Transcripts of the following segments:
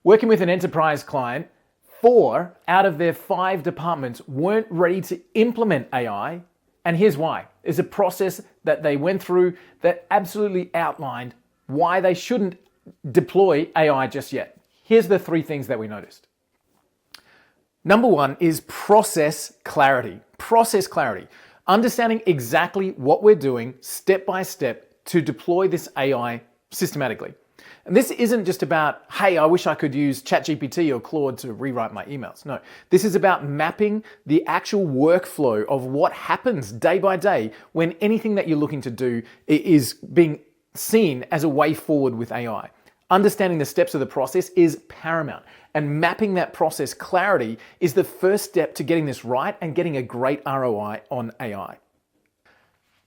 Working with an enterprise client, 4 out of their 5 departments weren't ready to implement AI. And here's why. It's a process that they went through that absolutely outlined why they shouldn't deploy AI just yet. Here's the 3 things that we noticed. Number 1 is process clarity. Process clarity. Understanding exactly what we're doing step by step to deploy this AI systematically. And this isn't just about, hey, I wish I could use ChatGPT or Claude to rewrite my emails. No, this is about mapping the actual workflow of what happens day by day when anything that you're looking to do is being seen as a way forward with AI. Understanding the steps of the process is paramount, and mapping that process clarity is the first step to getting this right and getting a great ROI on AI.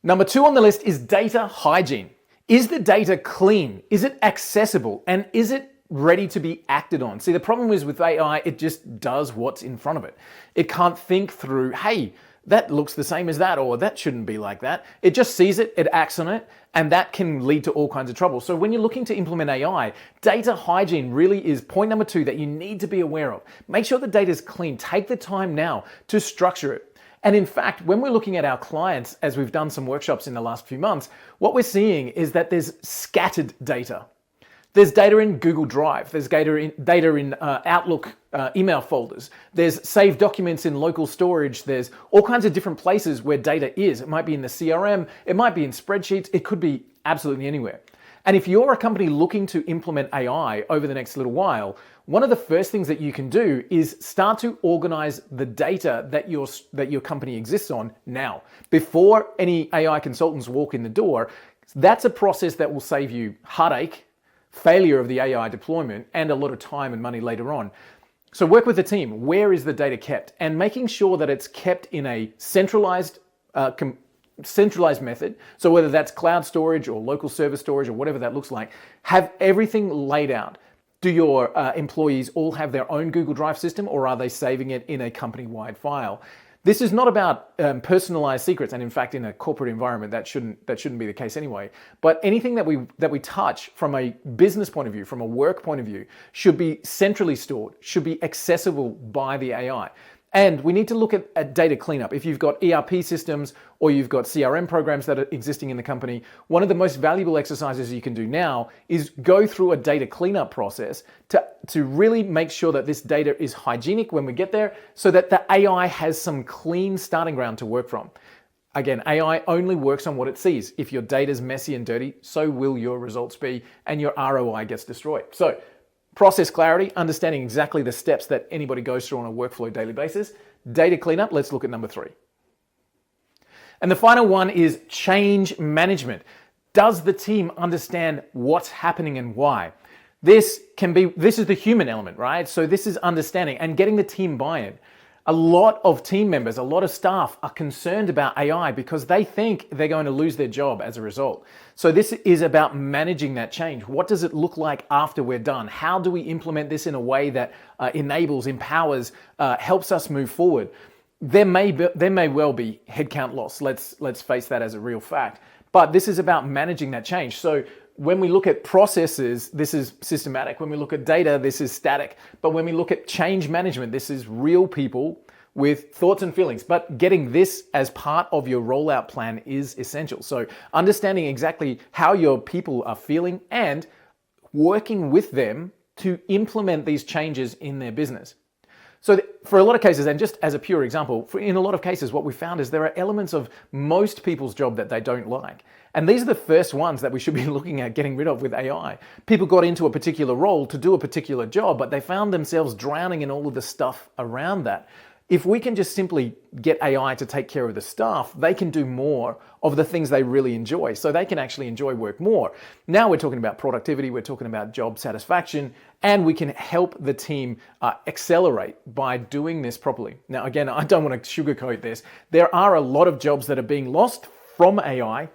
Number 2 on the list is data hygiene. Is the data clean? Is it accessible? And is it ready to be acted on? See, the problem is with AI, it just does what's in front of it. It can't think through, hey, that looks the same as that, or that shouldn't be like that. It just sees it, it acts on it, and that can lead to all kinds of trouble. So when you're looking to implement AI, data hygiene really is point number 2 that you need to be aware of. Make sure the data is clean. Take the time now to structure it. And in fact, when we're looking at our clients, as we've done some workshops in the last few months, what we're seeing is that there's scattered data. There's data in Google Drive, there's data in Outlook email folders, there's saved documents in local storage, there's all kinds of different places where data is. It might be in the CRM, it might be in spreadsheets, it could be absolutely anywhere. And if you're a company looking to implement AI over the next little while, one of the first things that you can do is start to organize the data that your company exists on now. Before any AI consultants walk in the door, that's a process that will save you heartache, failure of the AI deployment, and a lot of time and money later on. So work with the team. Where is the data kept? And making sure that it's kept in a centralized method. So whether that's cloud storage or local server storage or whatever that looks like, have everything laid out. Do your employees all have their own Google Drive system, or are they saving it in a company-wide file? This is not about personalized secrets, and in fact, in a corporate environment, that shouldn't be the case anyway. But anything that we touch from a business point of view, from a work point of view, should be centrally stored, should be accessible by the AI. And we need to look at data cleanup. If you've got ERP systems or you've got CRM programs that are existing in the company, one of the most valuable exercises you can do now is go through a data cleanup process to really make sure that this data is hygienic when we get there, so that the AI has some clean starting ground to work from. Again, AI only works on what it sees. If your data is messy and dirty, so will your results be, and your ROI gets destroyed. So, process clarity, understanding exactly the steps that anybody goes through on a workflow daily basis. Data cleanup, let's look at number 3. And the final one is change management. Does the team understand what's happening and why? This is the human element, right? So this is understanding and getting the team buy-in. A lot of team members, a lot of staff are concerned about AI because they think they're going to lose their job as a result. So this is about managing that change. What does it look like after we're done? How do we implement this in a way that enables, empowers, helps us move forward? There may well be headcount loss. Let's face that as a real fact. But this is about managing that change. So when we look at processes, this is systematic. When we look at data, this is static. But when we look at change management, this is real people with thoughts and feelings. But getting this as part of your rollout plan is essential. So understanding exactly how your people are feeling and working with them to implement these changes in their business. So for a lot of cases, and just as a pure example, in a lot of cases, what we found is there are elements of most people's job that they don't like. And these are the first ones that we should be looking at getting rid of with AI. People got into a particular role to do a particular job, but they found themselves drowning in all of the stuff around that. If we can just simply get AI to take care of the stuff, they can do more of the things they really enjoy. So they can actually enjoy work more. Now we're talking about productivity, we're talking about job satisfaction, and we can help the team accelerate by doing this properly. Now, again, I don't want to sugarcoat this. There are a lot of jobs that are being lost from AI,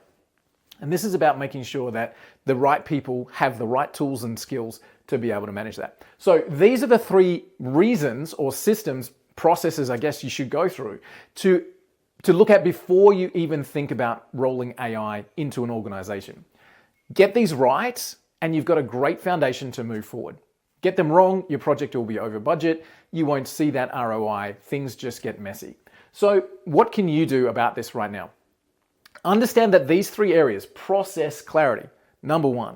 and this is about making sure that the right people have the right tools and skills to be able to manage that. So these are the 3 reasons or systems, processes, I guess, you should go through to look at before you even think about rolling AI into an organization. Get these right, and you've got a great foundation to move forward. Get them wrong, your project will be over budget, you won't see that ROI, things just get messy. So what can you do about this right now? Understand that these 3 areas, process clarity. Number 1,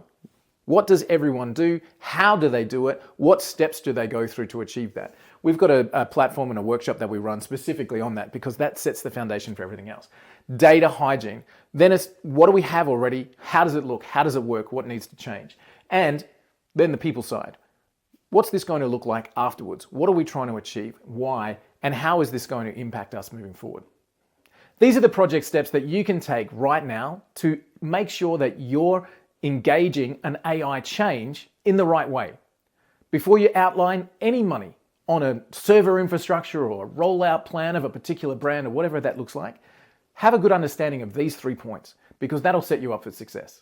what does everyone do? How do they do it? What steps do they go through to achieve that? We've got a platform and a workshop that we run specifically on that because that sets the foundation for everything else. Data hygiene. Then it's what do we have already? How does it look? How does it work? What needs to change? And then the people side. What's this going to look like afterwards? What are we trying to achieve? Why? And how is this going to impact us moving forward? These are the project steps that you can take right now to make sure that you're engaging an AI change in the right way. Before you outline any money on a server infrastructure or a rollout plan of a particular brand or whatever that looks like, have a good understanding of these 3 points because that'll set you up for success.